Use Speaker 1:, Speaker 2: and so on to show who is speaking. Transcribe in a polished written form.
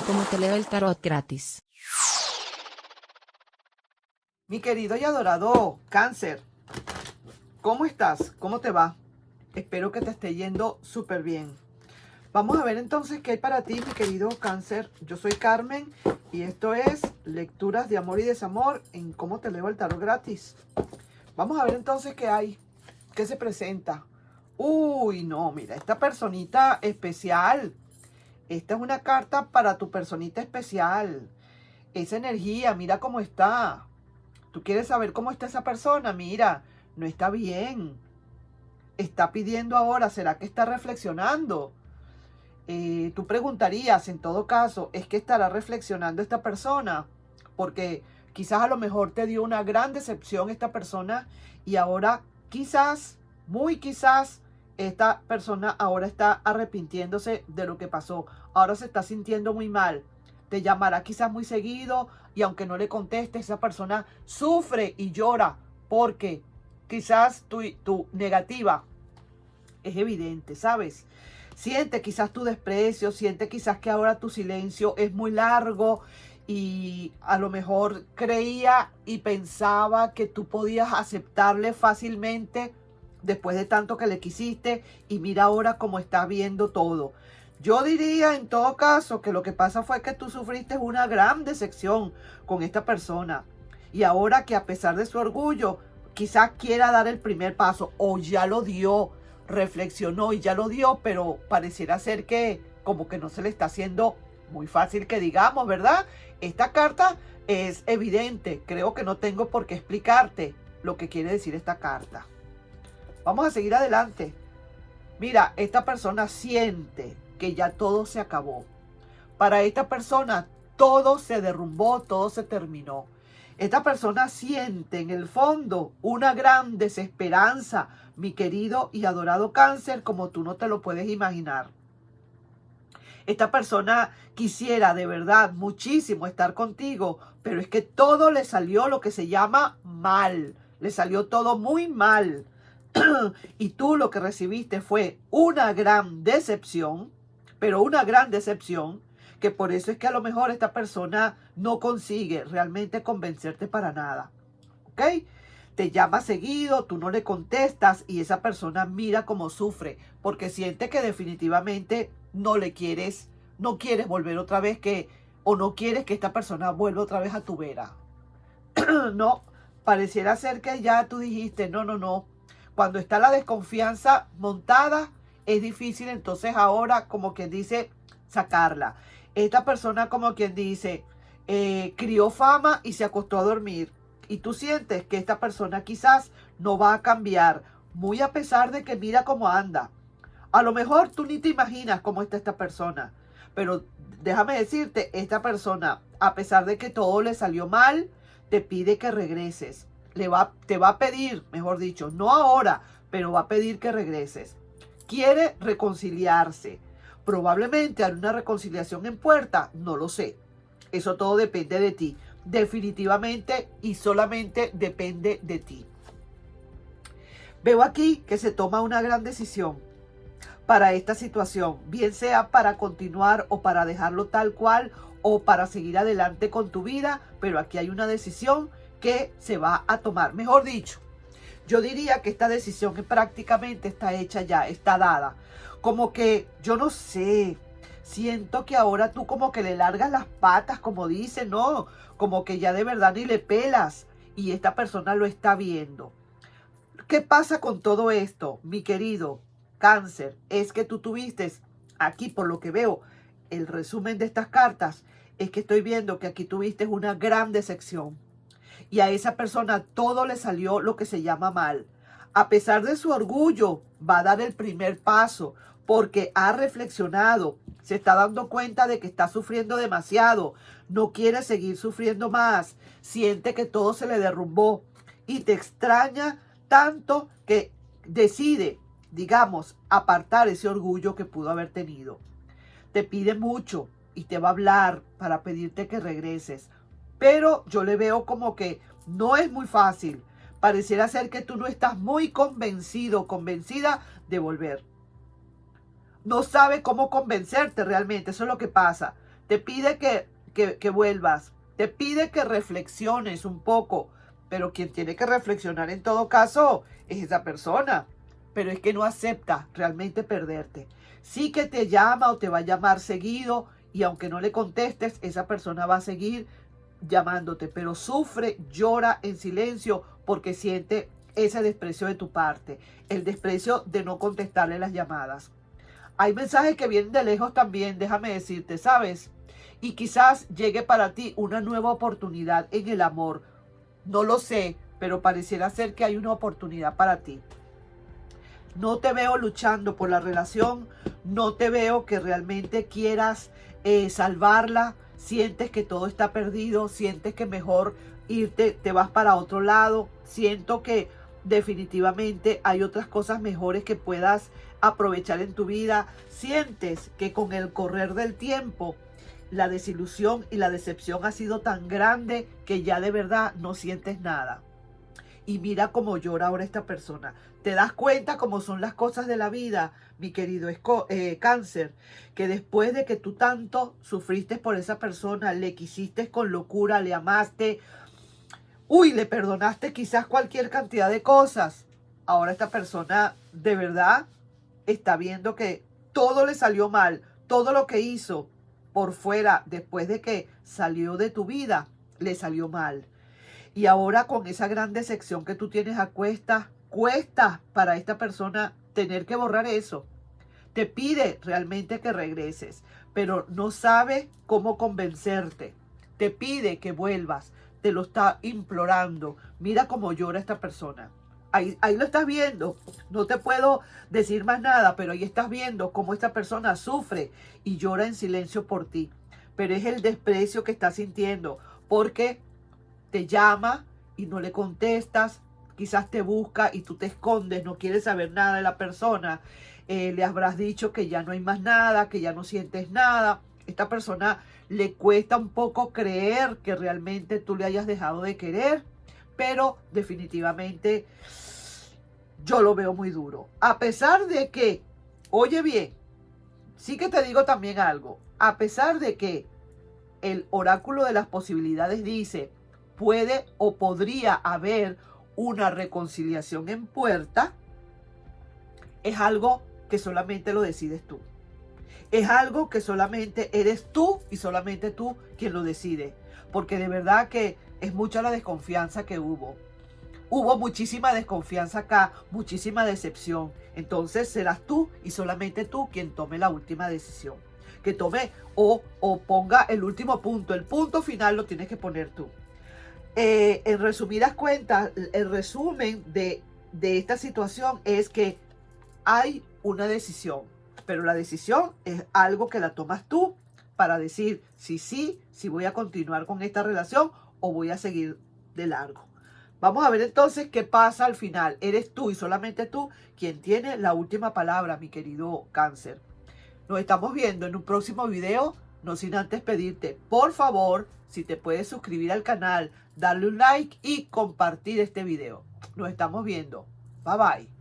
Speaker 1: ¿Cómo te leo el tarot gratis?
Speaker 2: Mi querido y adorado Cáncer, ¿cómo estás? ¿Cómo te va? Espero que te esté yendo súper bien. Vamos a ver entonces qué hay para ti, mi querido Cáncer. Yo soy Carmen y esto es Lecturas de Amor y Desamor en Cómo te leo el tarot gratis. Vamos a ver entonces qué hay, qué se presenta. Uy, no, mira, esta personita especial. Esta es una carta para tu personita especial. Esa energía, mira cómo está. ¿Tú quieres saber cómo está esa persona? Mira, no está bien. Está pidiendo ahora, ¿será que está reflexionando? Tú preguntarías, en todo caso, ¿es que estará reflexionando esta persona? Porque quizás a lo mejor te dio una gran decepción esta persona y ahora quizás, muy quizás, esta persona ahora está arrepintiéndose de lo que pasó. Ahora se está sintiendo muy mal. Te llamará quizás muy seguido y aunque no le contestes, esa persona sufre y llora porque quizás tu negativa es evidente, ¿sabes? Siente quizás tu desprecio, siente quizás que ahora tu silencio es muy largo y a lo mejor creía y pensaba que tú podías aceptarle fácilmente después de tanto que le quisiste y mira ahora cómo está viendo todo. Yo diría en todo caso que lo que pasa fue que tú sufriste una gran decepción con esta persona y ahora que a pesar de su orgullo quizás quiera dar el primer paso o ya lo dio, reflexionó y ya lo dio, pero pareciera ser que como que no se le está haciendo muy fácil que digamos, ¿verdad? Esta carta es evidente, creo que no tengo por qué explicarte lo que quiere decir esta carta. Vamos a seguir adelante. Mira, esta persona siente que ya todo se acabó. Para esta persona todo se derrumbó, todo se terminó. Esta persona siente en el fondo una gran desesperanza, mi querido y adorado Cáncer, como tú no te lo puedes imaginar. Esta persona quisiera de verdad muchísimo estar contigo, pero es que todo le salió lo que se llama mal. Le salió todo muy mal. Y tú lo que recibiste fue una gran decepción, pero una gran decepción, que por eso es que a lo mejor esta persona no consigue realmente convencerte para nada. ¿Ok? Te llama seguido, tú no le contestas y esa persona mira cómo sufre, porque siente que definitivamente no le quieres, no quieres volver otra vez o no quieres que esta persona vuelva otra vez a tu vera. No, pareciera ser que ya tú dijiste, no, no, no. Cuando está la desconfianza montada, es difícil entonces ahora, como quien dice, sacarla. Esta persona, como quien dice, crió fama y se acostó a dormir. Y tú sientes que esta persona quizás no va a cambiar, muy a pesar de que mira cómo anda. A lo mejor tú ni te imaginas cómo está esta persona. Pero déjame decirte, esta persona, a pesar de que todo le salió mal, te pide que regreses. Te va a pedir, mejor dicho, no ahora, pero va a pedir que regreses. Quiere reconciliarse. Probablemente hará una reconciliación en puerta, no lo sé. Eso todo depende de ti. Definitivamente y solamente depende de ti. Veo aquí que se toma una gran decisión para esta situación, bien sea para continuar o para dejarlo tal cual o para seguir adelante con tu vida, pero aquí hay una decisión que se va a tomar. Mejor dicho, yo diría que esta decisión que prácticamente está hecha ya, está dada. Como que, yo no sé, siento que ahora tú como que le largas las patas, como dice, ¿no? Como que ya de verdad ni le pelas y esta persona lo está viendo. ¿Qué pasa con todo esto, mi querido Cáncer? Es que tú tuviste aquí, por lo que veo, el resumen de estas cartas, es que estoy viendo que aquí tuviste una gran decepción. Y a esa persona todo le salió lo que se llama mal. A pesar de su orgullo, va a dar el primer paso porque ha reflexionado, se está dando cuenta de que está sufriendo demasiado, no quiere seguir sufriendo más, siente que todo se le derrumbó y te extraña tanto que decide, digamos, apartar ese orgullo que pudo haber tenido. Te pide mucho y te va a hablar para pedirte que regreses. Pero yo le veo como que no es muy fácil. Pareciera ser que tú no estás muy convencido, convencida de volver. No sabe cómo convencerte realmente, eso es lo que pasa. te pide que vuelvas, te pide que reflexiones un poco, pero quien tiene que reflexionar en todo caso es esa persona, pero es que no acepta realmente perderte. Sí que te llama o te va a llamar seguido y aunque no le contestes, esa persona va a seguir llamándote, pero sufre, llora en silencio porque siente ese desprecio de tu parte, el desprecio de no contestarle las llamadas. Hay mensajes que vienen de lejos también, déjame decirte, ¿sabes? Y quizás llegue para ti una nueva oportunidad en el amor. No lo sé, pero pareciera ser que hay una oportunidad para ti. No te veo luchando por la relación, no te veo que realmente quieras salvarla, sientes que todo está perdido, sientes que mejor irte, te vas para otro lado, siento que definitivamente hay otras cosas mejores que puedas aprovechar en tu vida, sientes que con el correr del tiempo la desilusión y la decepción ha sido tan grande que ya de verdad no sientes nada. Y mira cómo llora ahora esta persona. ¿Te das cuenta cómo son las cosas de la vida, mi querido Cáncer? Que después de que tú tanto sufriste por esa persona, le quisiste con locura, le amaste, le perdonaste quizás cualquier cantidad de cosas. Ahora esta persona de verdad está viendo que todo le salió mal, todo lo que hizo por fuera después de que salió de tu vida, le salió mal. Y ahora con esa gran decepción que tú tienes a cuesta para esta persona tener que borrar eso. Te pide realmente que regreses, pero no sabe cómo convencerte. Te pide que vuelvas, te lo está implorando. Mira cómo llora esta persona. Ahí lo estás viendo. No te puedo decir más nada, pero ahí estás viendo cómo esta persona sufre y llora en silencio por ti. Pero es el desprecio que está sintiendo porque te llama y no le contestas, quizás te busca y tú te escondes, no quieres saber nada de la persona, le habrás dicho que ya no hay más nada, que ya no sientes nada. Esta persona le cuesta un poco creer que realmente tú le hayas dejado de querer, pero definitivamente yo lo veo muy duro. A pesar de que, oye bien, sí que te digo también algo, a pesar de que el oráculo de las posibilidades dice puede o podría haber una reconciliación en puerta, es algo que solamente lo decides tú. Es algo que solamente eres tú y solamente tú quien lo decide. Porque de verdad que es mucha la desconfianza que hubo. Hubo muchísima desconfianza acá, muchísima decepción. Entonces serás tú y solamente tú quien tome la última decisión. Que tome o ponga el último punto. El punto final lo tienes que poner tú. En resumidas cuentas, el resumen de esta situación es que hay una decisión, pero la decisión es algo que la tomas tú para decir si voy a continuar con esta relación o voy a seguir de largo. Vamos a ver entonces qué pasa al final. Eres tú y solamente tú quien tiene la última palabra, mi querido Cáncer. Nos estamos viendo en un próximo video, no sin antes pedirte, por favor, si te puedes suscribir al canal, darle un like y compartir este video. Nos estamos viendo. Bye bye.